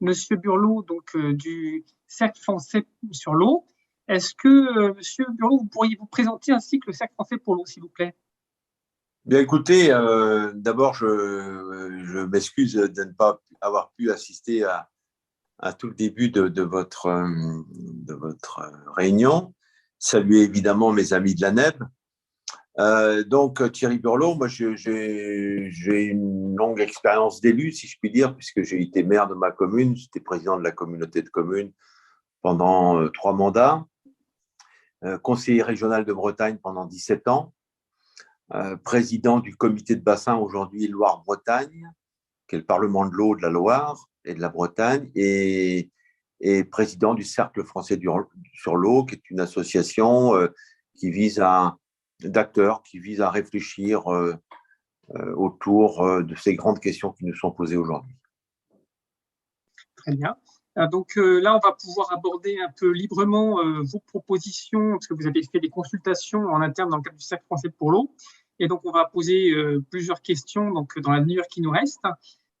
Monsieur Burlot, donc du Cercle français sur l'eau. Est-ce que, Monsieur Burlot, vous pourriez vous présenter ainsi que le Cercle français pour l'eau, s'il vous plaît? Bien, écoutez, d'abord, je m'excuse de ne pas avoir pu assister à tout le début de votre réunion. Saluer évidemment mes amis de la NEB. Donc, Thierry Burlot, moi, j'ai une longue expérience d'élu, si je puis dire, puisque j'ai été maire de ma commune, j'étais président de la communauté de communes pendant 3 mandats, conseiller régional de Bretagne pendant 17 ans, président du comité de bassin aujourd'hui Loire-Bretagne, qui est le Parlement de l'eau de la Loire et de la Bretagne, et président du Cercle français sur l'eau, qui est une association qui vise d'acteurs qui vise à réfléchir autour de ces grandes questions qui nous sont posées aujourd'hui. Très bien. Donc là, on va pouvoir aborder un peu librement vos propositions, parce que vous avez fait des consultations en interne dans le cadre du Cercle français pour l'eau. Et donc, on va poser plusieurs questions donc, dans la demi-heure qui nous reste.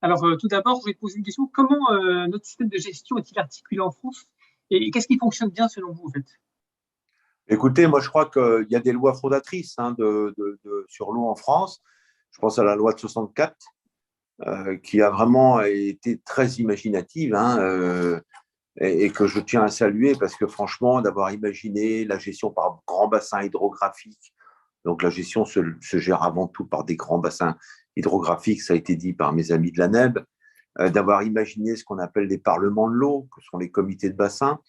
Alors, tout d'abord, je vais poser une question. Comment notre système de gestion est-il articulé en France et qu'est-ce qui fonctionne bien selon vous, en fait? Écoutez, moi je crois qu'il y a des lois fondatrices sur l'eau en France. Je pense à la loi de 64, qui a vraiment été très imaginative, et que je tiens à saluer parce que franchement, d'avoir imaginé la gestion par grands bassins hydrographiques, donc la gestion se gère avant tout par des grands bassins hydrographiques, ça a été dit par mes amis de la NEB, d'avoir imaginé ce qu'on appelle les parlements de l'eau, que sont les comités de bassin,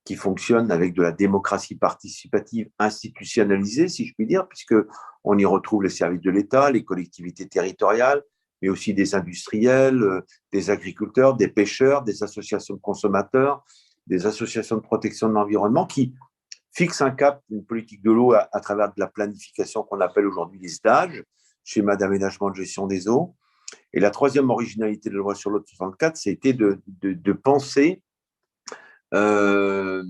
qui fonctionnent avec de la démocratie participative institutionnalisée, si je puis dire, puisqu'on y retrouve les services de l'État, les collectivités territoriales, mais aussi des industriels, des agriculteurs, des pêcheurs, des associations de consommateurs, des associations de protection de l'environnement qui fixent un cap, une politique de l'eau à travers de la planification qu'on appelle aujourd'hui les SDAGE, schéma d'aménagement de gestion des eaux. Et la troisième originalité de la loi sur l'eau de 64, c'était de penser le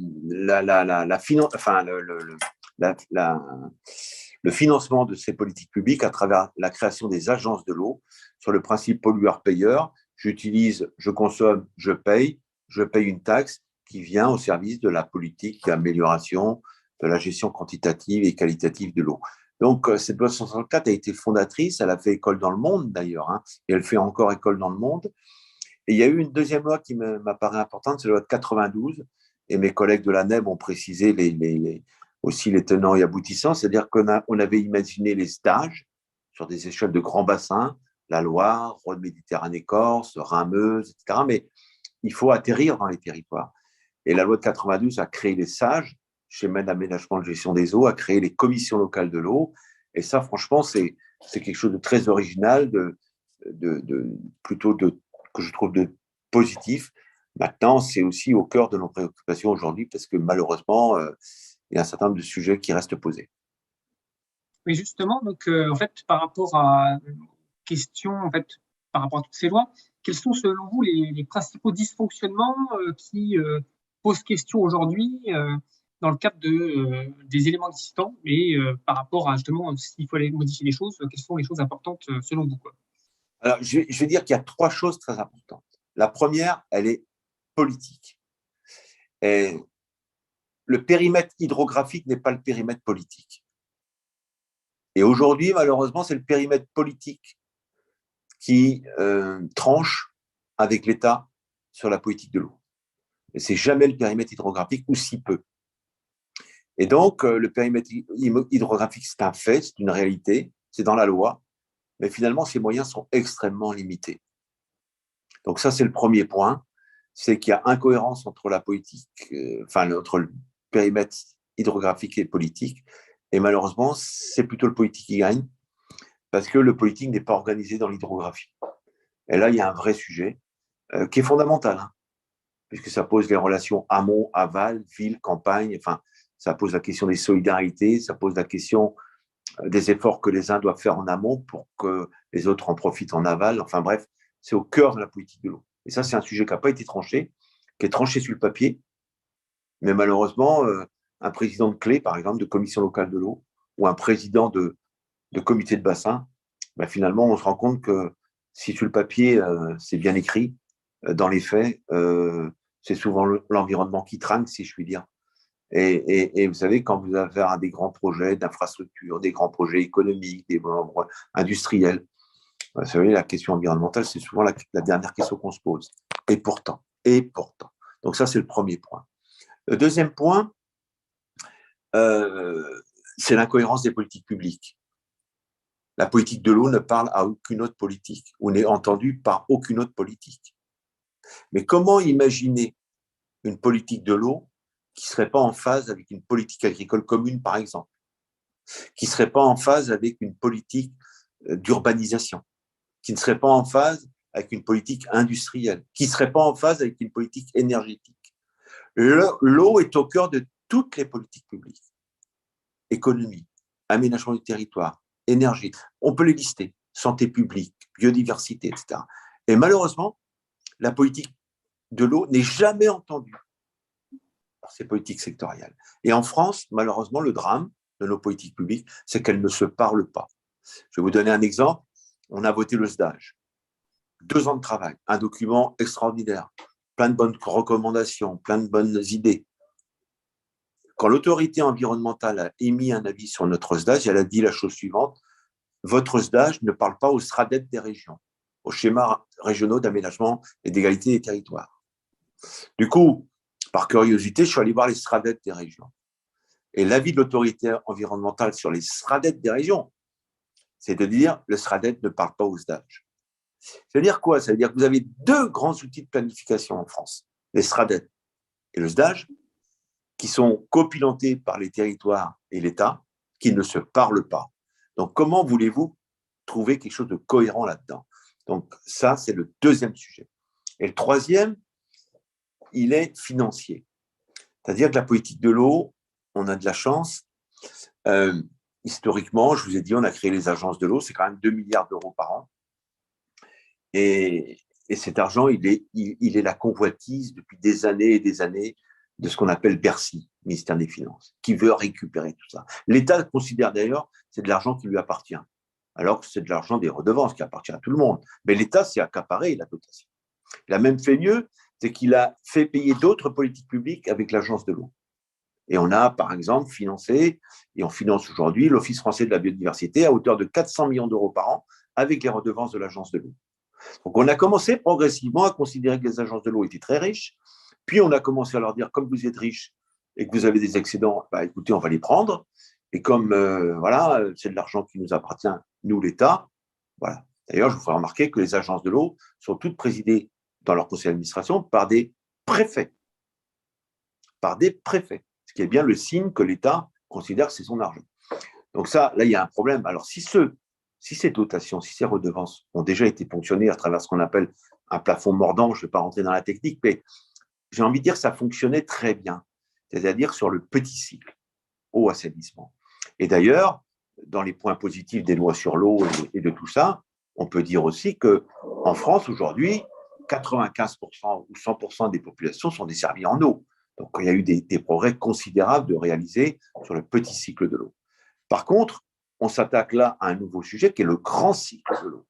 financement de ces politiques publiques à travers la création des agences de l'eau sur le principe pollueur-payeur. J'utilise, je consomme, je paye une taxe qui vient au service de la politique d'amélioration de la gestion quantitative et qualitative de l'eau. Donc, cette loi 64 a été fondatrice, elle a fait école dans le monde d'ailleurs, et elle fait encore école dans le monde. Et il y a eu une deuxième loi qui m'apparaît importante, c'est la loi de 92, et mes collègues de la NEB ont précisé aussi les tenants et aboutissants, c'est-à-dire qu'on avait imaginé les stages sur des échelles de grands bassins, la Loire, Rhône-Méditerranée-Corse, Rhin-Meuse, etc. Mais il faut atterrir dans les territoires. Et la loi de 92 a créé les SAGE, schéma d'aménagement de gestion des eaux, a créé les commissions locales de l'eau. Et ça, franchement, c'est quelque chose de très original, plutôt que je trouve de positif. Maintenant, c'est aussi au cœur de nos préoccupations aujourd'hui parce que malheureusement, il y a un certain nombre de sujets qui restent posés. Oui, justement, donc en fait, par rapport à question, en fait, par rapport à toutes ces lois, quels sont selon vous les principaux dysfonctionnements qui posent question aujourd'hui dans le cadre des éléments existants et par rapport à justement s'il faut aller modifier les choses, quelles sont les choses importantes selon vous, quoi? Alors, je vais dire qu'il y a 3 choses très importantes. La première, elle est politique. Et le périmètre hydrographique n'est pas le périmètre politique. Et aujourd'hui, malheureusement, c'est le périmètre politique qui tranche avec l'État sur la politique de l'eau. Et c'est jamais le périmètre hydrographique, ou si peu. Et donc, le périmètre hydrographique, c'est un fait, c'est une réalité, c'est dans la loi, mais finalement, ses moyens sont extrêmement limités. Donc ça, c'est le premier point, c'est qu'il y a incohérence entre la politique, entre le périmètre hydrographique et politique, et malheureusement, c'est plutôt le politique qui gagne, parce que le politique n'est pas organisé dans l'hydrographie. Et là, il y a un vrai sujet qui est fondamental, puisque ça pose les relations amont, aval, ville, campagne, ça pose la question des solidarités, ça pose la question des efforts que les uns doivent faire en amont pour que les autres en profitent en aval. Enfin bref, c'est au cœur de la politique de l'eau. Et ça, c'est un sujet qui n'a pas été tranché, qui est tranché sur le papier, mais malheureusement, un président de clé, par exemple, de commission locale de l'eau, ou un président de comité de bassin, finalement, on se rend compte que si sur le papier, c'est bien écrit, dans les faits, c'est souvent l'environnement qui trinque, si je puis dire. Et vous savez, quand vous avez des grands projets d'infrastructure, des grands projets économiques, des industriels, vous savez, la question environnementale, c'est souvent la dernière question qu'on se pose. Et pourtant. Donc ça, c'est le premier point. Le deuxième point, c'est l'incohérence des politiques publiques. La politique de l'eau ne parle à aucune autre politique ou n'est entendue par aucune autre politique. Mais comment imaginer une politique de l'eau qui ne serait pas en phase avec une politique agricole commune, par exemple, qui ne serait pas en phase avec une politique d'urbanisation, qui ne serait pas en phase avec une politique industrielle, qui ne serait pas en phase avec une politique énergétique. L'eau est au cœur de toutes les politiques publiques. Économie, aménagement du territoire, énergie, on peut les lister, santé publique, biodiversité, etc. Et malheureusement, la politique de l'eau n'est jamais entendue par ces politiques sectorielles. Et en France, malheureusement, le drame de nos politiques publiques, c'est qu'elles ne se parlent pas. Je vais vous donner un exemple. On a voté le SDAGE. 2 ans de travail, un document extraordinaire, plein de bonnes recommandations, plein de bonnes idées. Quand l'autorité environnementale a émis un avis sur notre SDAGE, elle a dit la chose suivante: votre SDAGE ne parle pas aux SRADET des régions, aux schémas régionaux d'aménagement et d'égalité des territoires. Du coup, par curiosité, je suis allé voir les SRADET des régions. Et l'avis de l'autorité environnementale sur les SRADET des régions, c'est de dire le SRADET ne parle pas aux SDAGE. Ça veut dire quoi? Ça veut dire que vous avez 2 grands outils de planification en France, les SRADET et le SDAGE, qui sont copilotés par les territoires et l'État, qui ne se parlent pas. Donc, comment voulez-vous trouver quelque chose de cohérent là-dedans? Donc, ça, c'est le deuxième sujet. Et le troisième, il est financier. C'est-à-dire que la politique de l'eau, on a de la chance. Historiquement, je vous ai dit, on a créé les agences de l'eau, c'est quand même 2 milliards d'euros par an. Et cet argent, il est la convoitise depuis des années et des années de ce qu'on appelle Bercy, ministère des Finances, qui veut récupérer tout ça. L'État considère d'ailleurs que c'est de l'argent qui lui appartient, alors que c'est de l'argent des redevances qui appartient à tout le monde. Mais l'État s'est accaparé la dotation. Il a même fait mieux, c'est qu'il a fait payer d'autres politiques publiques avec l'agence de l'eau. Et on a, par exemple, financé, et on finance aujourd'hui, l'Office français de la biodiversité à hauteur de 400 millions d'euros par an avec les redevances de l'agence de l'eau. Donc, on a commencé progressivement à considérer que les agences de l'eau étaient très riches. Puis, on a commencé à leur dire, comme vous êtes riches et que vous avez des excédents, bah, écoutez, on va les prendre. Et comme, voilà, c'est de l'argent qui nous appartient, nous, l'État, voilà. D'ailleurs, je vous ferai remarquer que les agences de l'eau sont toutes présidées dans leur conseil d'administration par des préfets. Par des préfets. Ce qui est bien le signe que l'État considère que c'est son argent. Donc ça, là, il y a un problème. Alors, si ces dotations, si ces redevances ont déjà été ponctionnées à travers ce qu'on appelle un plafond mordant, je ne vais pas rentrer dans la technique, mais j'ai envie de dire que ça fonctionnait très bien, c'est-à-dire sur le petit cycle, eau, assainissement. Et d'ailleurs, dans les points positifs des lois sur l'eau et de tout ça, on peut dire aussi qu'en France, aujourd'hui, 95% ou 100% des populations sont desservies en eau. Donc, il y a eu des progrès considérables de réaliser sur le petit cycle de l'eau. Par contre, on s'attaque là à un nouveau sujet qui est le grand cycle de l'eau.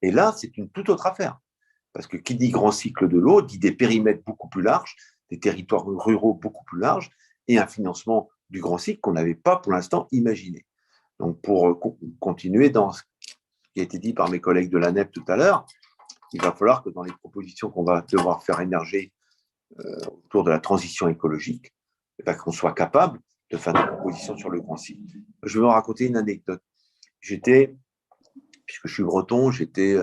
Et là, c'est une toute autre affaire. Parce que qui dit grand cycle de l'eau dit des périmètres beaucoup plus larges, des territoires ruraux beaucoup plus larges et un financement du grand cycle qu'on n'avait pas pour l'instant imaginé. Donc, pour continuer dans ce qui a été dit par mes collègues de l'ANEP tout à l'heure, il va falloir que dans les propositions qu'on va devoir faire émerger autour de la transition écologique, qu'on soit capable de faire des propositions sur le grand cycle. Je vais vous raconter une anecdote. Puisque je suis breton, j'étais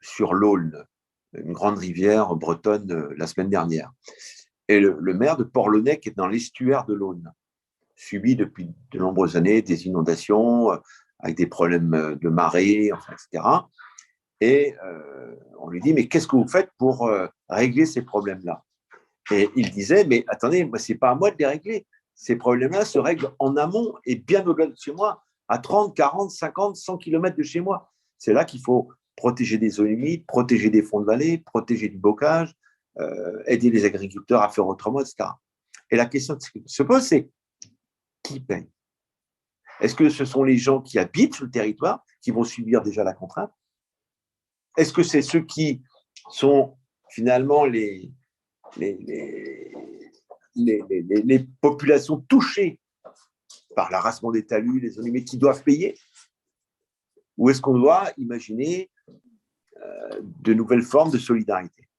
sur l'Aulne, une grande rivière bretonne, la semaine dernière. Et le maire de Port-Launay, qui est dans l'estuaire de l'Aulne, subit depuis de nombreuses années des inondations avec des problèmes de marée, enfin, etc. Et on lui dit, mais qu'est-ce que vous faites pour régler ces problèmes-là? Et il disait, mais attendez, ce n'est pas à moi de les régler. Ces problèmes-là se règlent en amont et bien au-delà de chez moi, à 30, 40, 50, 100 kilomètres de chez moi. C'est là qu'il faut protéger des zones humides, protéger des fonds de vallée, protéger du bocage, aider les agriculteurs à faire autrement, etc. Et la question qui se pose, c'est qui paye? Est-ce que ce sont les gens qui habitent sur le territoire qui vont subir déjà la contrainte? Est-ce que c'est ceux qui sont finalement les, les, les populations touchées par l'arasement des talus, les animaux qui doivent payer? Ou est-ce qu'on doit imaginer de nouvelles formes de solidarité?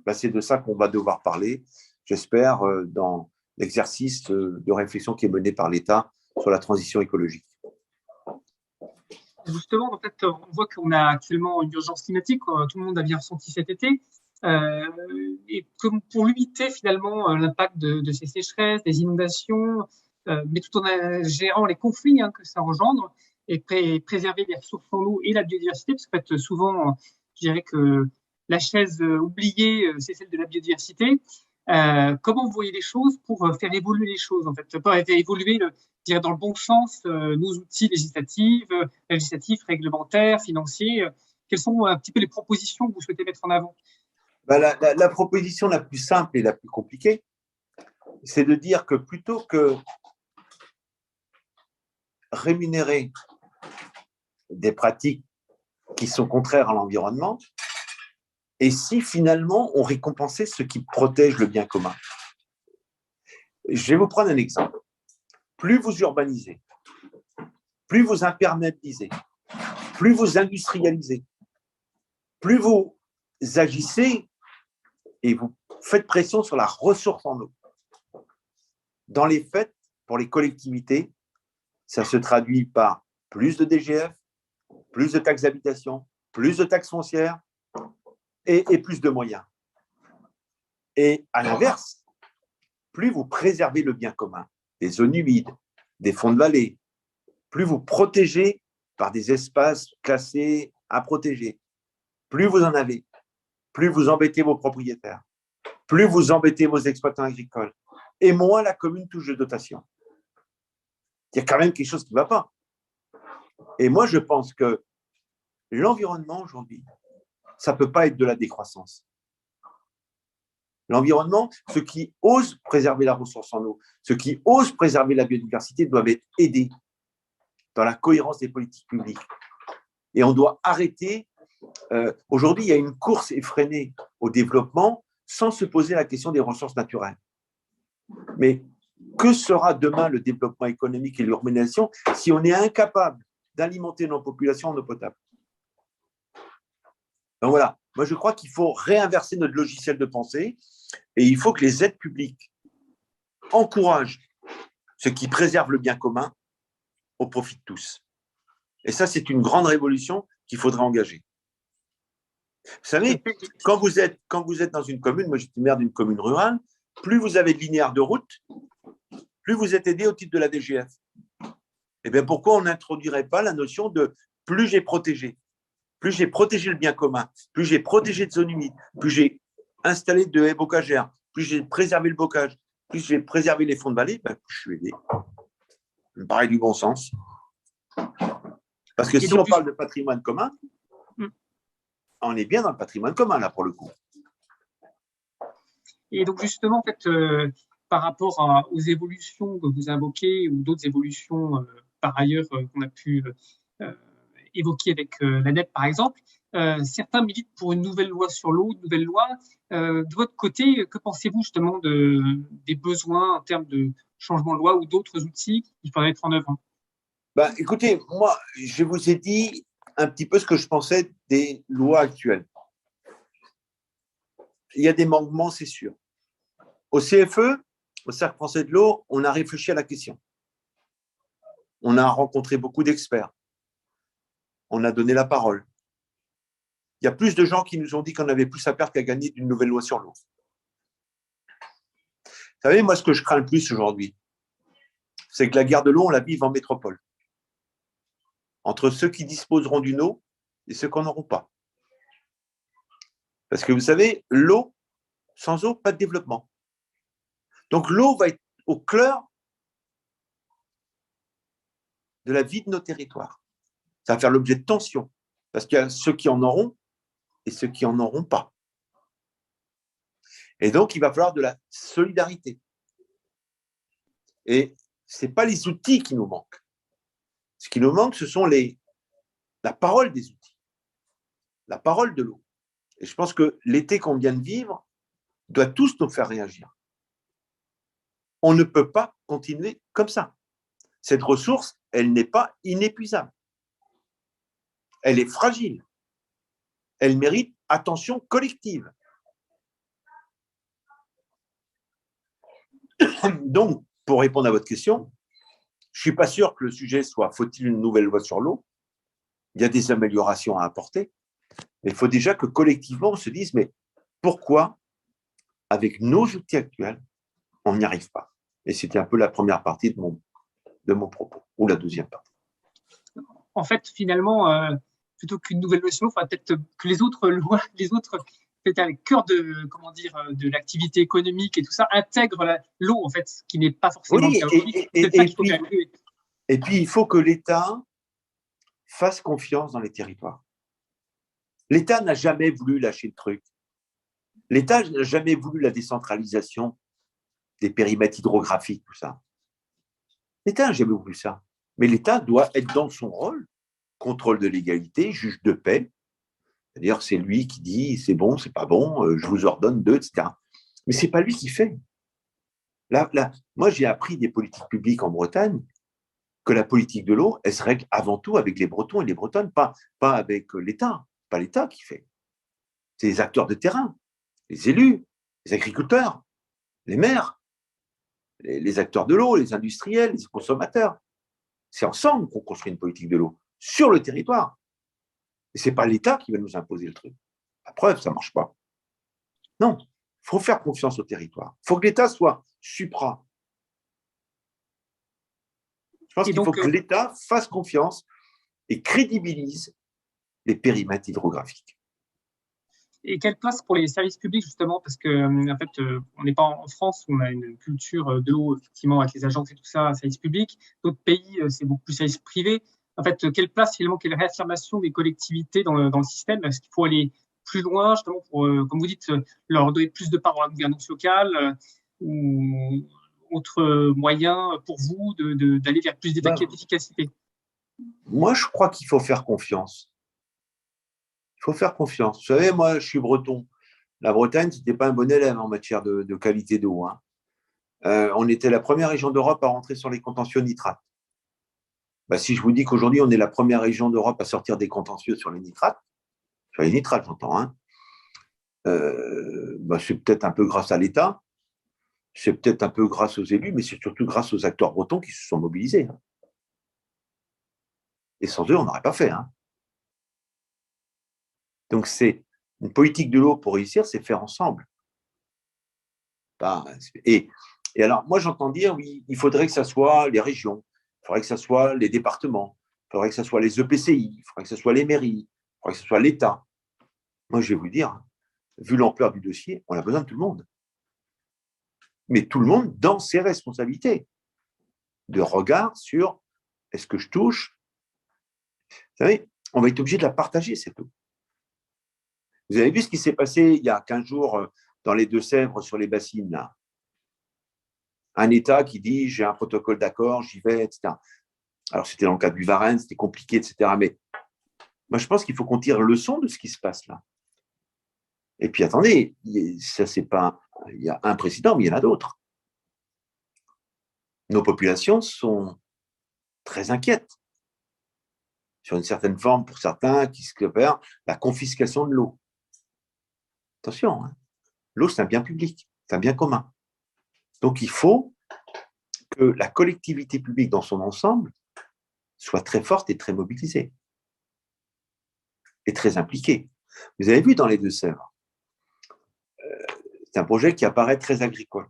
Ben, c'est de ça qu'on va devoir parler, j'espère, dans l'exercice de réflexion qui est mené par l'État sur la transition écologique. Justement, en fait, on voit qu'on a actuellement une urgence climatique, tout le monde a bien ressenti cet été. Et comme pour limiter finalement l'impact de ces sécheresses, des inondations, mais tout en gérant les conflits que ça engendre et préserver les ressources en eau et la biodiversité, parce qu'en fait, souvent, je dirais que la chaise oubliée, c'est celle de la biodiversité. Comment vous voyez les choses pour faire évoluer les choses, en fait, pas faire évoluer je dirais dans le bon sens nos outils législatifs, réglementaires, financiers. Quelles sont un petit peu les propositions que vous souhaitez mettre en avant? Ben, la proposition la plus simple et la plus compliquée, c'est de dire que plutôt que rémunérer des pratiques qui sont contraires à l'environnement, et si finalement on récompensait ceux qui protègent le bien commun. Je vais vous prendre un exemple. Plus vous urbanisez, plus vous imperméabilisez, plus vous industrialisez, plus vous agissez et vous faites pression sur la ressource en eau. Dans les faits, pour les collectivités, ça se traduit par plus de DGF, plus de taxes d'habitation, plus de taxes foncières et plus de moyens. Et à l'inverse, plus vous préservez le bien commun, des zones humides, des fonds de vallée, plus vous protégez par des espaces classés à protéger, plus vous en avez, plus vous embêtez vos propriétaires, plus vous embêtez vos exploitants agricoles, et moins la commune touche de dotation. Il y a quand même quelque chose qui ne va pas. Et moi, je pense que l'environnement aujourd'hui, ça ne peut pas être de la décroissance. L'environnement, ceux qui osent préserver la ressource en eau, ceux qui osent préserver la biodiversité doivent être aidés dans la cohérence des politiques publiques. Et on doit arrêter. Aujourd'hui, il y a une course effrénée au développement sans se poser la question des ressources naturelles. Mais que sera demain le développement économique et l'urbanisation si on est incapable d'alimenter nos populations en eau potable? Donc voilà, moi je crois qu'il faut réinverser notre logiciel de pensée et il faut que les aides publiques encouragent ceux qui préservent le bien commun au profit de tous. Et ça, c'est une grande révolution qu'il faudra engager. Vous savez, quand vous êtes dans une commune, moi j'étais maire d'une commune rurale, plus vous avez de linéaires de route, plus vous êtes aidé au titre de la DGF. Eh bien, pourquoi on n'introduirait pas la notion de plus j'ai protégé le bien commun, plus j'ai protégé de zones humides, plus j'ai installé de haies bocagères, plus j'ai préservé le bocage, plus j'ai préservé les fonds de vallée, ben, je suis aidé. Ça me paraît du bon sens. Parce que si on parle de patrimoine commun, on est bien dans le patrimoine commun, là, pour le coup. Et donc, justement, en fait, par rapport aux évolutions que vous invoquez ou d'autres évolutions, par ailleurs, qu'on a pu évoquer avec la NEP, par exemple, certains militent pour une nouvelle loi sur l'eau, une nouvelle loi. De votre côté, que pensez-vous justement des besoins en termes de changement de loi ou d'autres outils qu'il faudrait mettre en œuvre? Ben, écoutez, moi, je vous ai dit un petit peu ce que je pensais des lois actuelles. Il y a des manquements, c'est sûr. Au CFE, au Cercle français de l'eau, on a réfléchi à la question. On a rencontré beaucoup d'experts. On a donné la parole. Il y a plus de gens qui nous ont dit qu'on avait plus à perdre qu'à gagner d'une nouvelle loi sur l'eau. Vous savez, moi, ce que je crains le plus aujourd'hui, c'est que la guerre de l'eau, on la vive en métropole. Entre ceux qui disposeront d'une eau et ceux qui n'en auront pas. Parce que vous savez, l'eau, sans eau, pas de développement. Donc l'eau va être au cœur de la vie de nos territoires. Ça va faire l'objet de tensions. Parce qu'il y a ceux qui en auront et ceux qui n'en auront pas. Et donc, il va falloir de la solidarité. Et ce n'est pas les outils qui nous manquent. Ce qui nous manque, ce sont la parole des outils, la parole de l'eau. Et je pense que l'été qu'on vient de vivre doit tous nous faire réagir. On ne peut pas continuer comme ça. Cette ressource, elle n'est pas inépuisable. Elle est fragile. Elle mérite attention collective. Donc, pour répondre à votre question, je ne suis pas sûr que le sujet soit faut-il une nouvelle loi sur l'eau? Il y a des améliorations à apporter. Mais il faut déjà que collectivement, on se dise, mais pourquoi, avec nos outils actuels, on n'y arrive pas? Et c'était un peu la première partie de mon propos, ou la deuxième partie. En fait, finalement, plutôt qu'une nouvelle loi sur l'eau, il faudrait peut-être que les autres lois, peut-être à le cœur de, comment dire, de l'activité économique et tout ça, intègrent l'eau, en fait, ce qui n'est pas forcément le cas aujourd'hui. Et puis, il faut que l'État fasse confiance dans les territoires. L'État n'a jamais voulu lâcher le truc. L'État n'a jamais voulu la décentralisation des périmètres hydrographiques, tout ça. L'État n'a jamais voulu ça. Mais l'État doit être dans son rôle, contrôle de légalité, juge de paix. C'est-à-dire que c'est lui qui dit c'est bon, c'est pas bon, je vous ordonne d'eux, etc. Mais c'est pas lui qui fait. Là, moi, j'ai appris des politiques publiques en Bretagne que la politique de l'eau, elle se règle avant tout avec les Bretons et les Bretonnes, pas avec l'État. Pas l'État qui fait. C'est les acteurs de terrain, les élus, les agriculteurs, les maires, les acteurs de l'eau, les industriels, les consommateurs. C'est ensemble qu'on construit une politique de l'eau sur le territoire. Et ce n'est pas l'État qui va nous imposer le truc. La preuve, ça ne marche pas. Non, il faut faire confiance au territoire. Il faut que l'État soit supra. Je pense qu'il faut que l'État fasse confiance et crédibilise les périmètres hydrographiques. Et quelle place pour les services publics, justement, parce que en fait, on n'est pas en France où on a une culture de l'eau, effectivement, avec les agences et tout ça, services publics. D'autres pays, c'est beaucoup plus services privés. En fait, quelle place, finalement, quelle réaffirmation des collectivités dans le système? Est-ce qu'il faut aller plus loin, justement, pour, comme vous dites, leur donner plus de part dans la gouvernance locale ou autre moyen pour vous d'aller vers plus d'efficacité? Moi, je crois qu'il faut faire confiance. Il faut faire confiance. Vous savez, moi, je suis breton. La Bretagne, ce n'était pas un bon élève en matière de qualité d'eau. Hein. On était la première région d'Europe à rentrer sur les contentieux nitrates. Bah, si je vous dis qu'aujourd'hui, on est la première région d'Europe à sortir des contentieux sur les nitrates j'entends, hein, bah, c'est peut-être un peu grâce à l'État, c'est peut-être un peu grâce aux élus, mais c'est surtout grâce aux acteurs bretons qui se sont mobilisés. Hein. Et sans eux, on n'aurait pas fait. Hein. Donc, c'est une politique de l'eau pour réussir, c'est faire ensemble. Et alors, moi, j'entends dire, oui, il faudrait que ça soit les régions, il faudrait que ça soit les départements, il faudrait que ça soit les EPCI, il faudrait que ça soit les mairies, il faudrait que ce soit l'État. Moi, je vais vous dire, vu l'ampleur du dossier, on a besoin de tout le monde. Mais tout le monde dans ses responsabilités. De regard sur est-ce que je touche? Vous savez, on va être obligé de la partager, cette eau. Vous avez vu ce qui s'est passé il y a 15 jours dans les Deux-Sèvres sur les bassines, là. Un État qui dit j'ai un protocole d'accord, j'y vais, etc. Alors, c'était dans le cas du Varenne, c'était compliqué, etc. Mais moi, je pense qu'il faut qu'on tire leçon de ce qui se passe là. Et puis, attendez, ça, c'est pas. Il y a un président, mais il y en a d'autres. Nos populations sont très inquiètes sur une certaine forme, pour certains, qui se opère la confiscation de l'eau. Attention, hein, l'eau, c'est un bien public, c'est un bien commun. Donc, il faut que la collectivité publique dans son ensemble soit très forte et très mobilisée et très impliquée. Vous avez vu dans les Deux-Sèvres, c'est un projet qui apparaît très agricole.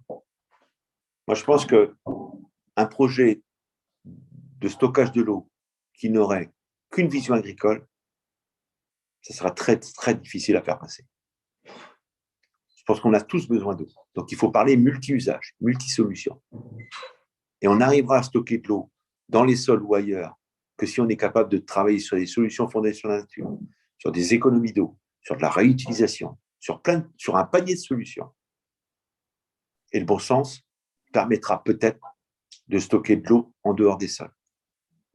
Moi, je pense qu'un projet de stockage de l'eau qui n'aurait qu'une vision agricole, ça sera très, très difficile à faire passer. Je pense qu'on a tous besoin d'eau. Donc, il faut parler multi-usage, multi-solutions. Et on arrivera à stocker de l'eau dans les sols ou ailleurs que si on est capable de travailler sur des solutions fondées sur la nature, sur des économies d'eau, sur de la réutilisation, sur un panier de solutions. Et le bon sens permettra peut-être de stocker de l'eau en dehors des sols.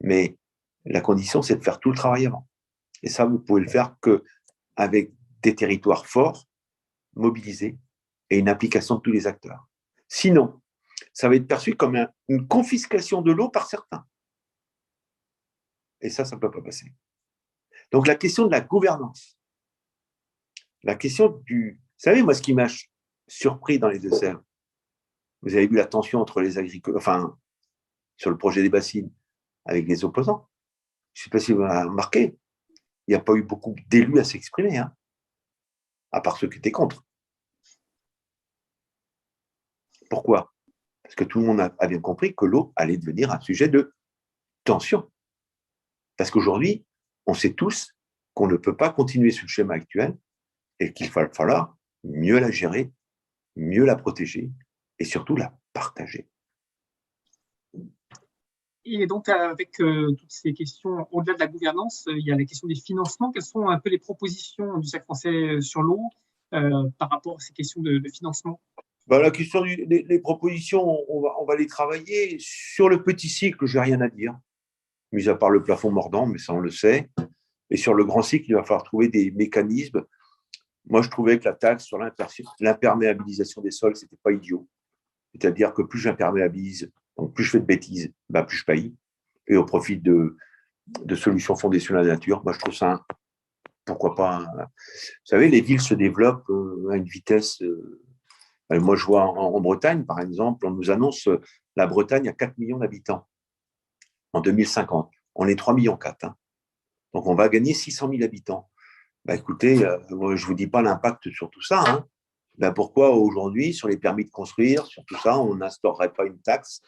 Mais la condition, c'est de faire tout le travail avant. Et ça, vous pouvez le faire qu'avec des territoires forts, mobilisés, et une implication de tous les acteurs. Sinon, ça va être perçu comme une confiscation de l'eau par certains. Et ça ne peut pas passer. Donc la question de la gouvernance, la question du... Vous savez, moi, ce qui m'a surpris dans les Deux-Sèvres, vous avez vu la tension entre les agriculteurs, enfin, sur le projet des bassines, avec les opposants. Je ne sais pas si vous avez remarqué, il n'y a pas eu beaucoup d'élus à s'exprimer, hein, à part ceux qui étaient contre. Pourquoi? Parce que tout le monde a bien compris que l'eau allait devenir un sujet de tension. Parce qu'aujourd'hui, on sait tous qu'on ne peut pas continuer sur le schéma actuel et qu'il va falloir mieux la gérer, mieux la protéger et surtout la partager. Et donc, avec toutes ces questions, au-delà de la gouvernance, il y a la question des financements. Quelles sont un peu les propositions du Cercle français sur l'eau par rapport à ces questions de financement? Ben, la question des propositions, on va les travailler. Sur le petit cycle, je n'ai rien à dire, mis à part le plafond mordant, mais ça on le sait. Et sur le grand cycle, il va falloir trouver des mécanismes. Moi, je trouvais que la taxe sur l'imperméabilisation des sols, ce n'était pas idiot. C'est-à-dire que plus j'imperméabilise, donc plus je fais de bêtises, ben plus je paye. Et au profit de solutions fondées sur la nature, moi, je trouve ça, pourquoi pas. Vous savez, les villes se développent à une vitesse. Moi, je vois en Bretagne, par exemple, on nous annonce la Bretagne à 4 millions d'habitants en 2050. On est 3,4 millions. Hein. Donc, on va gagner 600 000 habitants. Ben, écoutez, je ne vous dis pas l'impact sur tout ça. Hein. Ben, pourquoi aujourd'hui, sur les permis de construire, sur tout ça, on n'instaurerait pas une taxe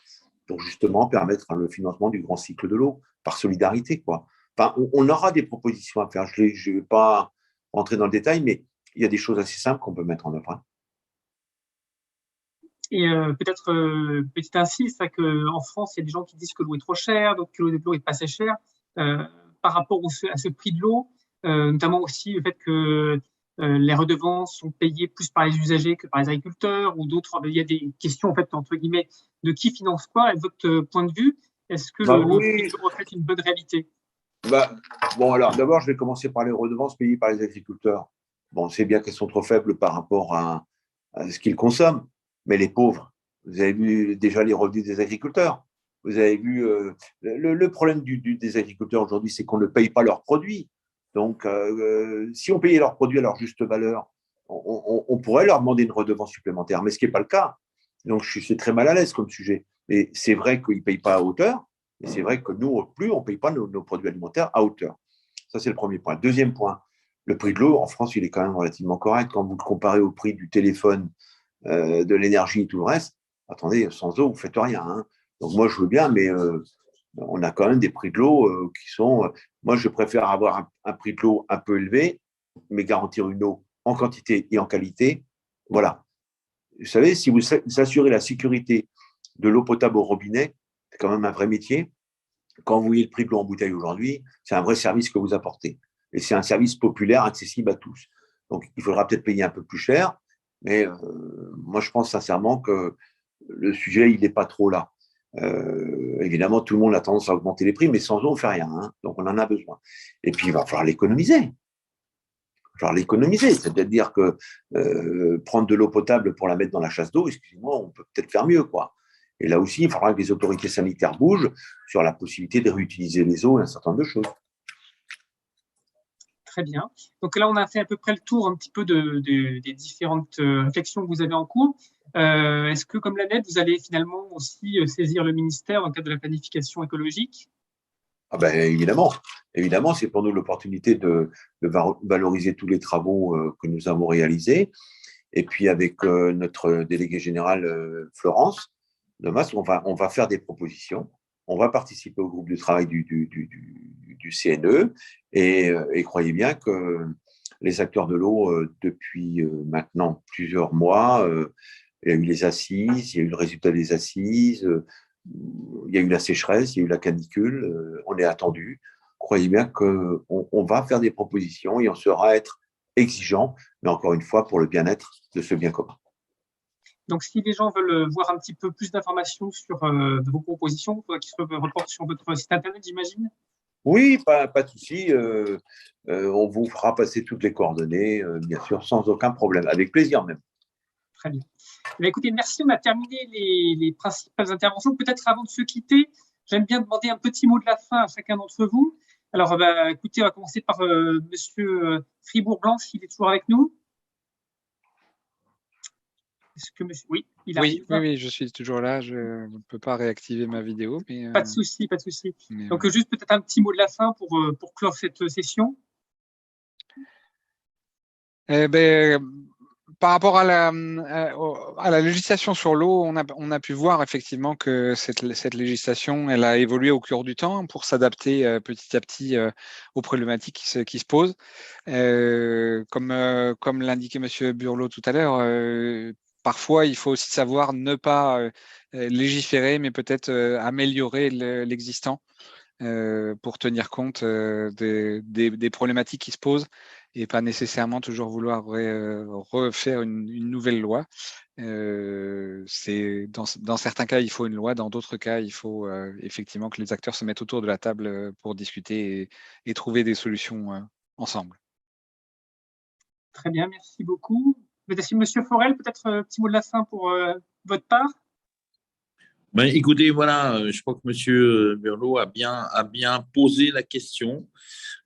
pour justement permettre le financement du grand cycle de l'eau, par solidarité, quoi. Enfin, on aura des propositions à faire. Je ne vais pas rentrer dans le détail, mais il y a des choses assez simples qu'on peut mettre en œuvre. Hein. Et peut-être petit ainsi, c'est qu'en France, il y a des gens qui disent que l'eau est trop chère, donc que l'eau est pas assez chère. Par rapport à ce prix de l'eau, notamment aussi le fait que les redevances sont payées plus par les usagers que par les agriculteurs ou d'autres. Il y a des questions, en fait, entre guillemets, de qui finance quoi. À votre point de vue, est-ce que Bah le prix oui. de l'eau reflète une bonne réalité? Bah, bon, alors d'abord, je vais commencer par les redevances payées par les agriculteurs. Bon, on sait bien qu'elles sont trop faibles par rapport à ce qu'ils consomment, mais les pauvres, vous avez vu déjà les revenus des agriculteurs. Vous avez vu le problème des agriculteurs aujourd'hui, c'est qu'on ne paye pas leurs produits. Donc, si on payait leurs produits à leur juste valeur, on pourrait leur demander une redevance supplémentaire, mais ce qui n'est pas le cas. Donc, je suis très mal à l'aise comme sujet. Et c'est vrai qu'ils ne payent pas à hauteur, et c'est vrai que nous, plus, on ne paye pas nos produits alimentaires à hauteur. Ça, c'est le premier point. Deuxième point, le prix de l'eau, en France, il est quand même relativement correct. Quand vous le comparez au prix du téléphone, de l'énergie et tout le reste, attendez, sans eau, vous ne faites rien. Hein. Donc moi, je veux bien, mais on a quand même des prix de l'eau qui sont... moi, je préfère avoir un prix de l'eau un peu élevé, mais garantir une eau en quantité et en qualité. Voilà. Vous savez, si vous assurez la sécurité de l'eau potable au robinet, c'est quand même un vrai métier. Quand vous voyez le prix de l'eau en bouteille aujourd'hui, c'est un vrai service que vous apportez. Et c'est un service populaire, accessible à tous. Donc, il faudra peut-être payer un peu plus cher, mais moi, je pense sincèrement que le sujet, il n'est pas trop là. Évidemment, tout le monde a tendance à augmenter les prix, mais sans eau, on ne fait rien. Hein. Donc, on en a besoin. Et puis, il va falloir l'économiser. C'est-à-dire que prendre de l'eau potable pour la mettre dans la chasse d'eau, excusez-moi, on peut peut-être faire mieux, quoi. Et là aussi, il faudra que les autorités sanitaires bougent sur la possibilité de réutiliser les eaux et un certain nombre de choses. Très bien. Donc là, on a fait à peu près le tour un petit peu des différentes réflexions que vous avez en cours. Est-ce que, comme la NED, vous allez finalement aussi saisir le ministère dans le cadre de la planification écologique? Ah ben, évidemment, évidemment, c'est pour nous l'opportunité de valoriser tous les travaux que nous avons réalisés. Et puis avec notre délégué général Florence Demas, on va faire des propositions. On va participer au groupe de travail du CNE et croyez bien que les acteurs de l'eau, depuis maintenant plusieurs mois, il y a eu les assises, il y a eu le résultat des assises, il y a eu la sécheresse, il y a eu la canicule, on est attendu. Croyez bien qu'on va faire des propositions et on saura être exigeant, mais encore une fois, pour le bien-être de ce bien commun. Donc, si les gens veulent voir un petit peu plus d'informations sur vos propositions, il faudra qu'ils se reportent sur votre site internet, j'imagine. Oui, pas de souci. On vous fera passer toutes les coordonnées, bien sûr, sans aucun problème, avec plaisir même. Très bien. Eh bien, écoutez, merci. On a terminé les principales interventions. Peut-être avant de se quitter, j'aime bien demander un petit mot de la fin à chacun d'entre vous. Alors, bah, écoutez, on va commencer par Monsieur Fribourg-Blanc, s'il est toujours avec nous. Est-ce que monsieur... Oui, il arrive. Oui, je suis toujours là. Je ne peux pas réactiver ma vidéo, mais Pas de souci, pas de souci. mais, Donc, juste peut-être un petit mot de la fin pour clore cette session. ben, par rapport à la législation sur l'eau, on a pu voir effectivement que cette législation, elle a évolué au cours du temps pour s'adapter petit à petit aux problématiques qui se posent. Comme l'indiquait Monsieur Burlot tout à l'heure, parfois il faut aussi savoir ne pas légiférer, mais peut-être améliorer l'existant pour tenir compte des problématiques qui se posent et pas nécessairement toujours vouloir refaire une nouvelle loi. Dans certains cas, il faut une loi, dans d'autres cas, il faut effectivement que les acteurs se mettent autour de la table pour discuter et trouver des solutions ensemble. Très bien, merci beaucoup. Monsieur Forel, peut-être un petit mot de la fin pour votre part. Ben, écoutez, voilà, je crois que M. Burlot a bien posé la question.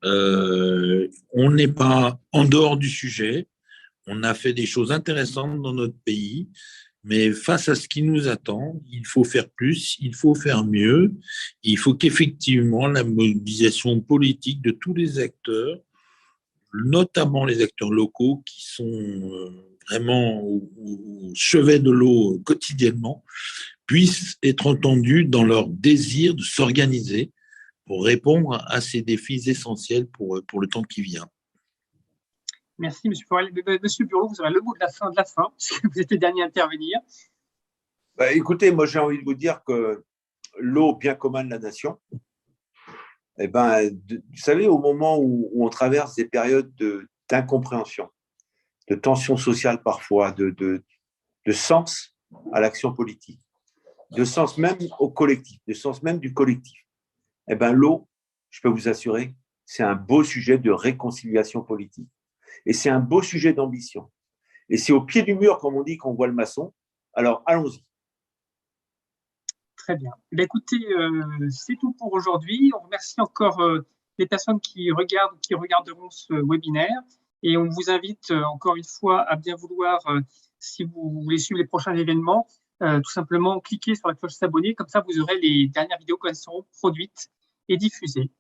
On n'est pas en dehors du sujet. On a fait des choses intéressantes dans notre pays, mais face à ce qui nous attend, il faut faire plus, il faut faire mieux. Il faut qu'effectivement la mobilisation politique de tous les acteurs, notamment les acteurs locaux qui sont vraiment au chevet de l'eau quotidiennement, puissent être entendus dans leur désir de s'organiser pour répondre à ces défis essentiels pour le temps qui vient. Merci, Monsieur Forel. Monsieur Burlot, vous aurez le mot de la fin, puisque vous êtes le dernier à intervenir. Bah, écoutez, moi j'ai envie de vous dire que l'eau, bien commun de la nation, eh ben, vous savez, au moment où on traverse des périodes d'incompréhension, de tension sociale parfois, de sens à l'action politique, de sens même au collectif, de sens même du collectif, eh ben, l'eau, je peux vous assurer, c'est un beau sujet de réconciliation politique. Et c'est un beau sujet d'ambition. Et c'est au pied du mur, comme on dit, qu'on voit le maçon. Alors, allons-y. Très bien. Écoutez, c'est tout pour aujourd'hui. On remercie encore les personnes qui regardent, qui regarderont ce webinaire. Et on vous invite encore une fois à bien vouloir, si vous voulez suivre les prochains événements, tout simplement cliquer sur la cloche s'abonner. Comme ça, vous aurez les dernières vidéos quand elles seront produites et diffusées.